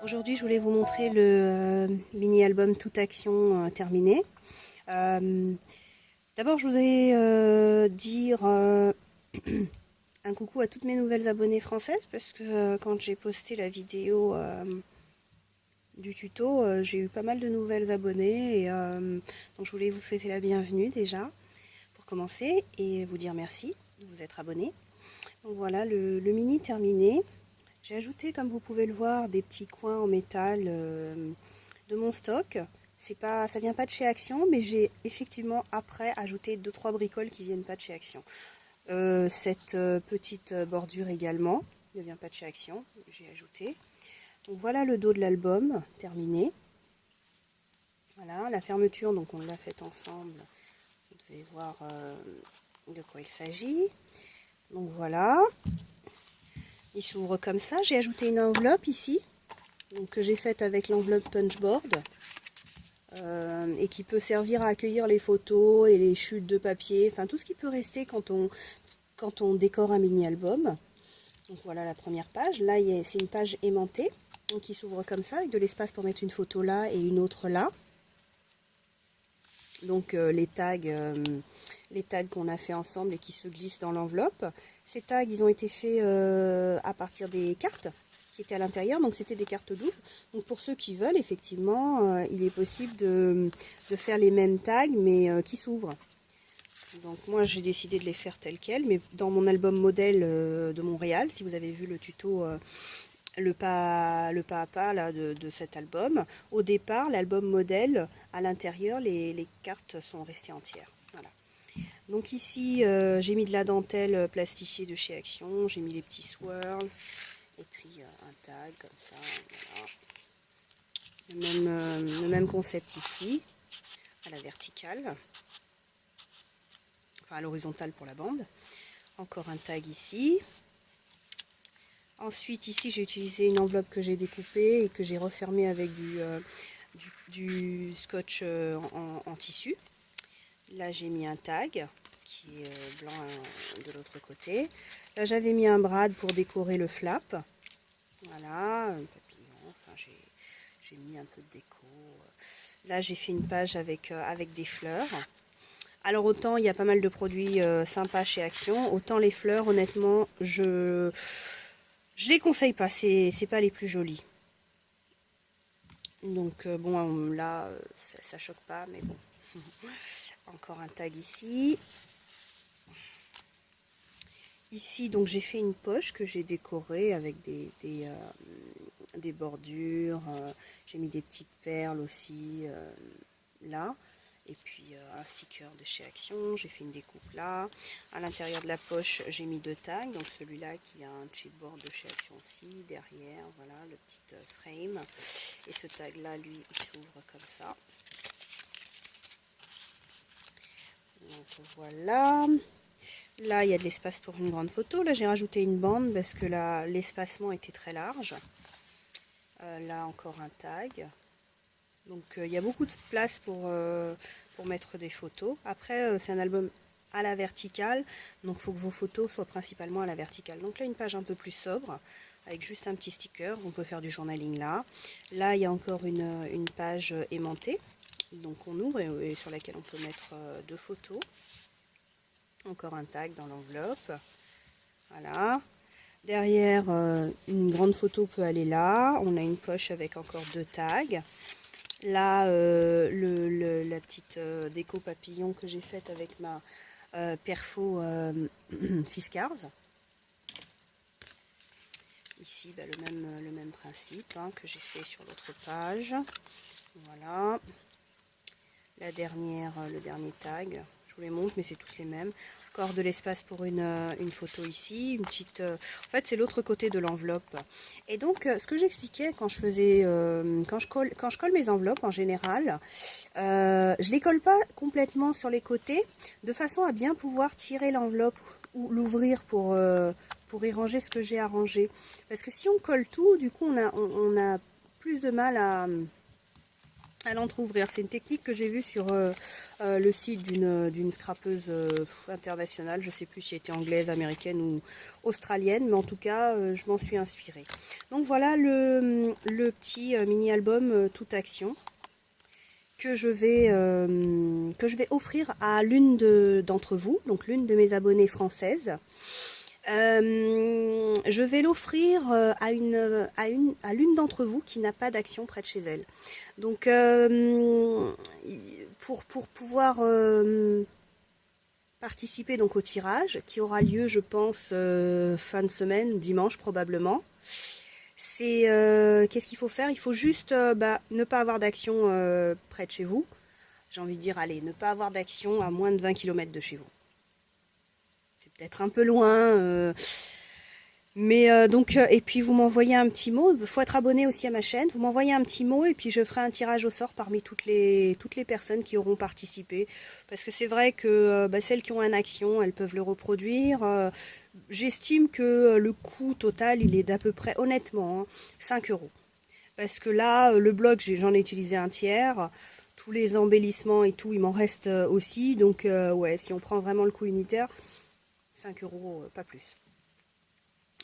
Aujourd'hui, je voulais vous montrer le mini-album Toute Action terminé. Euh, D'abord, je voudrais dire un coucou à toutes mes nouvelles abonnées françaises parce que quand j'ai posté la vidéo du tuto, j'ai eu pas mal de nouvelles abonnées et donc je voulais vous souhaiter la bienvenue déjà pour commencer et vous dire merci de vous être abonnés. Donc voilà, le mini terminé. J'ai ajouté, comme vous pouvez le voir, des petits coins en métal de mon stock. C'est pas, ça vient pas de chez Action, mais j'ai effectivement après ajouté deux trois bricoles qui viennent pas de chez Action. Cette petite bordure également ne vient pas de chez Action, j'ai ajouté. Donc voilà le dos de l'album terminé. Voilà la fermeture, donc on l'a faite ensemble. Vous devez voir de quoi il s'agit. Donc voilà, il s'ouvre comme ça. J'ai ajouté une enveloppe ici, donc, que j'ai faite avec l'enveloppe punchboard. Et qui peut servir à accueillir les photos et les chutes de papier, enfin tout ce qui peut rester quand on décore un mini-album. Donc voilà la première page. Là, c'est une page aimantée, donc qui s'ouvre comme ça, avec de l'espace pour mettre une photo là et une autre là. Donc les tags qu'on a fait ensemble et qui se glissent dans l'enveloppe. Ces tags, ils ont été faits à partir des cartes qui étaient à l'intérieur, donc c'était des cartes doubles. Donc pour ceux qui veulent, effectivement, il est possible de faire les mêmes tags, mais qui s'ouvrent. Donc moi j'ai décidé de les faire tels quels, mais dans mon album modèle de Montréal, si vous avez vu le tuto le pas à pas là, de cet album, au départ l'album modèle, à l'intérieur les cartes sont restées entières. Voilà. Donc ici j'ai mis de la dentelle plastifiée de chez Action, j'ai mis les petits swirls, et puis un tag comme ça, voilà. Le même concept ici, à la verticale, enfin à l'horizontale pour la bande. Encore un tag ici. Ensuite ici j'ai utilisé une enveloppe que j'ai découpée et que j'ai refermée avec du scotch en tissu. Là j'ai mis un tag qui est blanc de l'autre côté. Là j'avais mis un brad pour décorer le flap. Voilà, un papillon, enfin j'ai mis un peu de déco. Là j'ai fait une page avec des fleurs. Alors autant il y a pas mal de produits sympas chez Action, autant les fleurs honnêtement je les conseille pas, c'est pas les plus jolis. Donc bon là ça choque pas mais bon. Encore un tag ici. Ici donc j'ai fait une poche que j'ai décorée avec des bordures. J'ai mis des petites perles aussi là. Et puis un sticker de chez Action, j'ai fait une découpe là. À l'intérieur de la poche, j'ai mis deux tags. Donc celui-là qui a un chipboard de chez Action aussi. Derrière, voilà, le petit frame. Et ce tag-là, lui, il s'ouvre comme ça. Donc voilà. Là, il y a de l'espace pour une grande photo. Là, j'ai rajouté une bande parce que là, l'espacement était très large. Là, encore un tag. Donc il y a beaucoup de place pour mettre des photos. Après, c'est un album à la verticale, donc il faut que vos photos soient principalement à la verticale. Donc là, une page un peu plus sobre, avec juste un petit sticker. On peut faire du journaling là. Là, il y a encore une page aimantée, donc on ouvre et sur laquelle on peut mettre deux photos. Encore un tag dans l'enveloppe. Voilà. Derrière, une grande photo peut aller là. On a une poche avec encore deux tags. Là, la petite déco papillon que j'ai faite avec ma perfo Fiskars. Ici, bah, le même principe hein, que j'ai fait sur l'autre page. Voilà. La dernière, le dernier tag. Je vous les montre, mais c'est tous les mêmes. Encore de l'espace pour une photo ici. Une petite. En fait, c'est l'autre côté de l'enveloppe. Et donc, ce que j'expliquais quand je faisais, quand je colle mes enveloppes en général, je les colle pas complètement sur les côtés, de façon à bien pouvoir tirer l'enveloppe ou l'ouvrir pour y ranger ce que j'ai à ranger. Parce que si on colle tout, du coup, on a plus de mal à l'entrouvrir. C'est une technique que j'ai vue sur le site d'une scrapeuse internationale. Je ne sais plus si elle était anglaise, américaine ou australienne, mais en tout cas, je m'en suis inspirée. Donc voilà le petit mini-album Toute Action que je vais offrir à l'une d'entre vous, donc l'une de mes abonnées françaises. Je vais l'offrir à l'une d'entre vous qui n'a pas d'action près de chez elle. Donc, pour pouvoir participer donc au tirage, qui aura lieu, je pense, fin de semaine, dimanche probablement, c'est qu'est-ce qu'il faut faire? Il faut juste ne pas avoir d'action près de chez vous. J'ai envie de dire, allez, ne pas avoir d'action à moins de 20 km de chez vous. C'est peut-être un peu loin. Mais donc, et puis vous m'envoyez un petit mot, il faut être abonné aussi à ma chaîne, vous m'envoyez un petit mot et puis je ferai un tirage au sort parmi toutes les personnes qui auront participé. Parce que c'est vrai que celles qui ont un action, elles peuvent le reproduire. J'estime que le coût total, il est d'à peu près, honnêtement, 5 €. Parce que là, le bloc, j'en ai utilisé un tiers. Tous les embellissements et tout, il m'en reste aussi. Donc, ouais, si on prend vraiment le coût unitaire, 5 €, pas plus.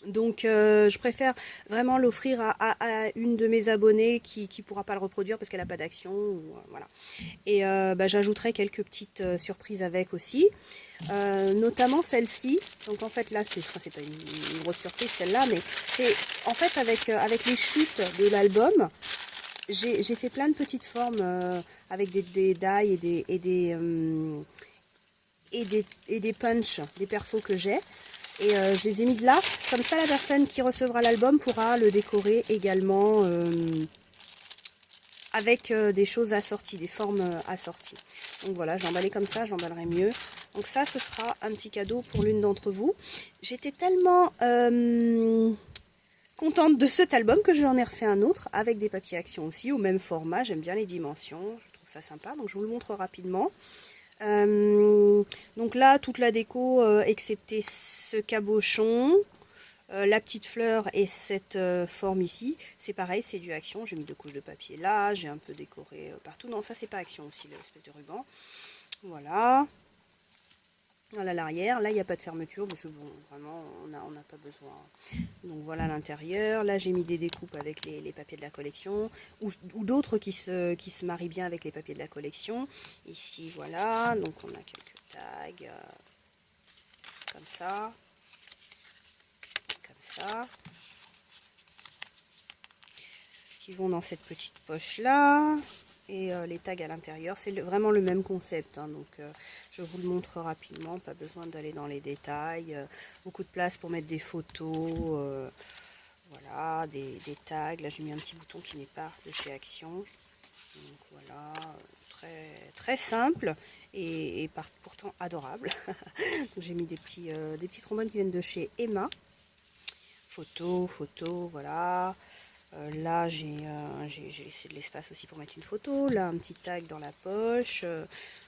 Donc je préfère vraiment l'offrir à une de mes abonnées qui pourra pas le reproduire parce qu'elle n'a pas d'action. Voilà. Et j'ajouterai quelques petites surprises avec aussi. Notamment celle-ci. Donc en fait là, c'est pas une grosse surprise celle-là, mais c'est en fait avec les chutes de l'album, j'ai fait plein de petites formes avec des die et des punch, des perfos que j'ai. Et je les ai mises là. Comme ça, la personne qui recevra l'album pourra le décorer également avec des choses assorties, des formes assorties. Donc voilà, je l'ai emballé comme ça, je l'emballerai mieux. Donc ça, ce sera un petit cadeau pour l'une d'entre vous. J'étais tellement contente de cet album que j'en ai refait un autre avec des papiers action aussi, au même format. J'aime bien les dimensions, je trouve ça sympa. Donc je vous le montre rapidement. Donc là, toute la déco, excepté ce cabochon, la petite fleur et cette forme ici, c'est pareil, c'est du action. J'ai mis 2 couches de papier là, j'ai un peu décoré partout. Non, ça c'est pas action aussi, l'espèce de ruban. Voilà. Voilà l'arrière. Là, il n'y a pas de fermeture parce que bon, vraiment, on n'a pas besoin. Donc voilà l'intérieur. Là, j'ai mis des découpes avec les papiers de la collection ou d'autres qui se marient bien avec les papiers de la collection. Ici, voilà. Donc on a quelques tags comme ça. Comme ça. Qui vont dans cette petite poche là. Et les tags à l'intérieur, c'est vraiment le même concept, hein, donc je vous le montre rapidement, pas besoin d'aller dans les détails, beaucoup de place pour mettre des photos, voilà, des tags. Là j'ai mis un petit bouton qui n'est pas de chez Action, donc voilà, très, très simple et pourtant adorable. J'ai mis des petits trombones qui viennent de chez Emma, photo, voilà. Là, j'ai laissé de l'espace aussi pour mettre une photo. Là, un petit tag dans la poche.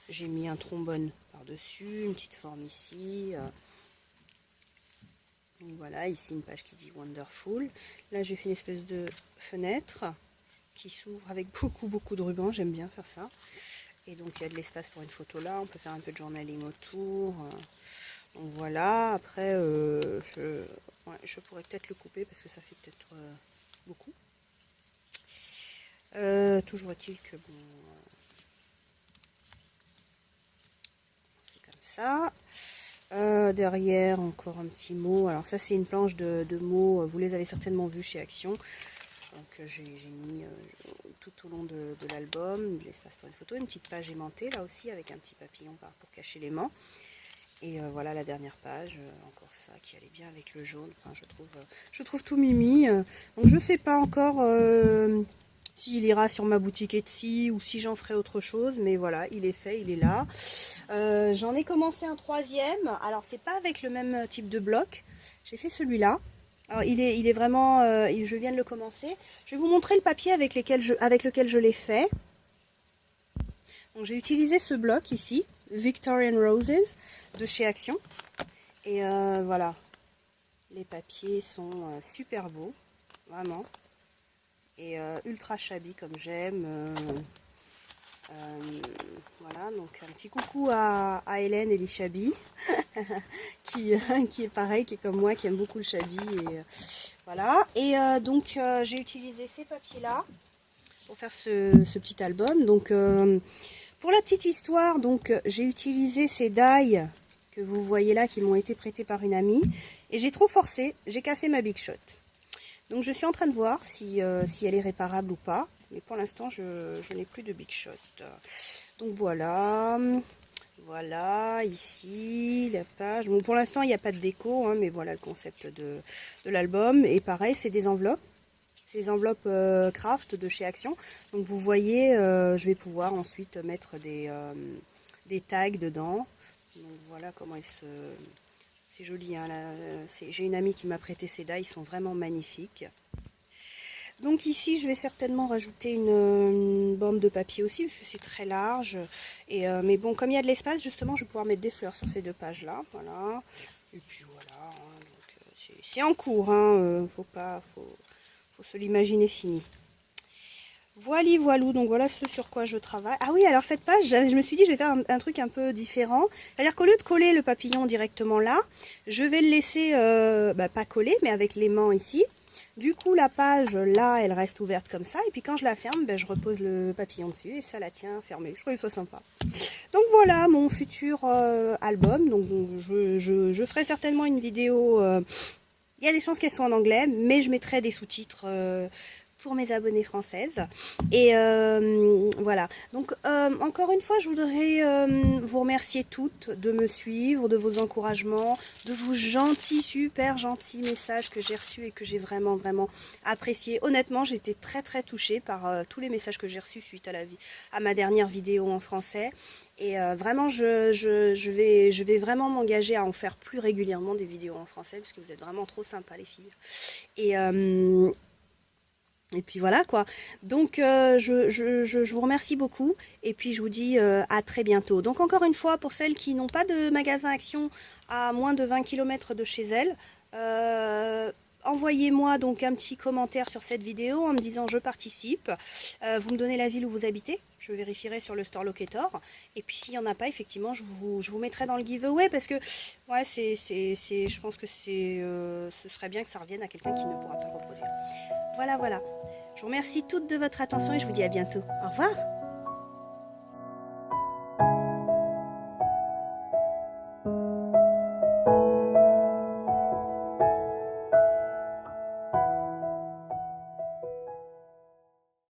J'ai mis un trombone par-dessus, une petite forme ici. Donc voilà, ici une page qui dit Wonderful. Là, j'ai fait une espèce de fenêtre qui s'ouvre avec beaucoup de rubans. J'aime bien faire ça. Et donc, il y a de l'espace pour une photo là. On peut faire un peu de journaling autour. Donc voilà. Après, je pourrais peut-être le couper parce que ça fait peut-être beaucoup. Toujours est-il que bon, c'est comme ça. Derrière encore un petit mot. Alors ça c'est une planche de mots. Vous les avez certainement vus chez Action. Donc j'ai mis tout au long de l'album de l'espace pour une photo, une petite page aimantée là aussi avec un petit papillon pour cacher l'aimant. Et voilà la dernière page, encore ça qui allait bien avec le jaune. Enfin je trouve tout mimi. Donc je sais pas encore s'il ira sur ma boutique Etsy ou si j'en ferai autre chose, mais voilà, il est fait, il est là. J'en ai commencé un troisième. Alors c'est pas avec le même type de bloc. J'ai fait celui-là. Alors il est vraiment, je viens de le commencer. Je vais vous montrer le papier avec lequel je l'ai fait. Donc j'ai utilisé ce bloc ici, Victorian Roses de chez Action. Et voilà, les papiers sont super beaux, vraiment. Et ultra shabby comme j'aime. Voilà, donc un petit coucou à Hélène et les Chabi, qui est pareil, qui est comme moi, qui aime beaucoup le Chabi. Et, voilà, et donc j'ai utilisé ces papiers-là pour faire ce petit album. Donc pour la petite histoire, donc j'ai utilisé ces die que vous voyez là qui m'ont été prêtés par une amie et j'ai trop forcé, j'ai cassé ma Big Shot. Donc je suis en train de voir si elle est réparable ou pas, mais pour l'instant je n'ai plus de Big Shot. Donc voilà, voilà ici la page. Bon, pour l'instant il n'y a pas de déco, hein, mais voilà le concept de l'album. Et pareil, c'est des enveloppes. Ces enveloppes craft de chez Action. Donc vous voyez, je vais pouvoir ensuite mettre des tags dedans. Donc voilà comment ils se... C'est joli, hein, j'ai une amie qui m'a prêté ces die, ils sont vraiment magnifiques. Donc ici, je vais certainement rajouter une bande de papier aussi, parce que c'est très large. Et, mais bon, comme il y a de l'espace, justement, je vais pouvoir mettre des fleurs sur ces deux pages-là. Voilà. Et puis voilà, hein, c'est en cours, hein, faut se l'imaginer fini. Voilà, voilou, donc voilà ce sur quoi je travaille. Ah oui, alors cette page, je me suis dit je vais faire un truc un peu différent. C'est-à-dire qu'au lieu de coller le papillon directement là, je vais le laisser, pas coller, mais avec l'aimant ici. Du coup, la page là, elle reste ouverte comme ça. Et puis quand je la ferme, je repose le papillon dessus et ça la tient fermée. Je trouve ça sympa. Donc voilà mon futur album. Donc je ferai certainement une vidéo. Il y a des chances qu'elle soit en anglais, mais je mettrai des sous-titres pour mes abonnées françaises. Et voilà. Donc encore une fois, je voudrais vous remercier toutes de me suivre, de vos encouragements, de vos gentils, super gentils messages que j'ai reçus et que j'ai vraiment apprécié. Honnêtement, j'ai été très touchée par tous les messages que j'ai reçus suite à ma dernière vidéo en français. Et vraiment, je vais vraiment m'engager à en faire plus régulièrement des vidéos en français parce que vous êtes vraiment trop sympas les filles. Et puis voilà quoi. Donc je vous remercie beaucoup et puis je vous dis à très bientôt. Donc encore une fois, pour celles qui n'ont pas de magasin Action à moins de 20 km de chez elles, envoyez-moi donc un petit commentaire sur cette vidéo en me disant je participe. Vous me donnez la ville où vous habitez, je vérifierai sur le store locator. Et puis s'il n'y en a pas, effectivement, je vous mettrai dans le giveaway parce que ouais, je pense que ce serait bien que ça revienne à quelqu'un qui ne pourra pas reproduire. Voilà. Je vous remercie toutes de votre attention et je vous dis à bientôt. Au revoir.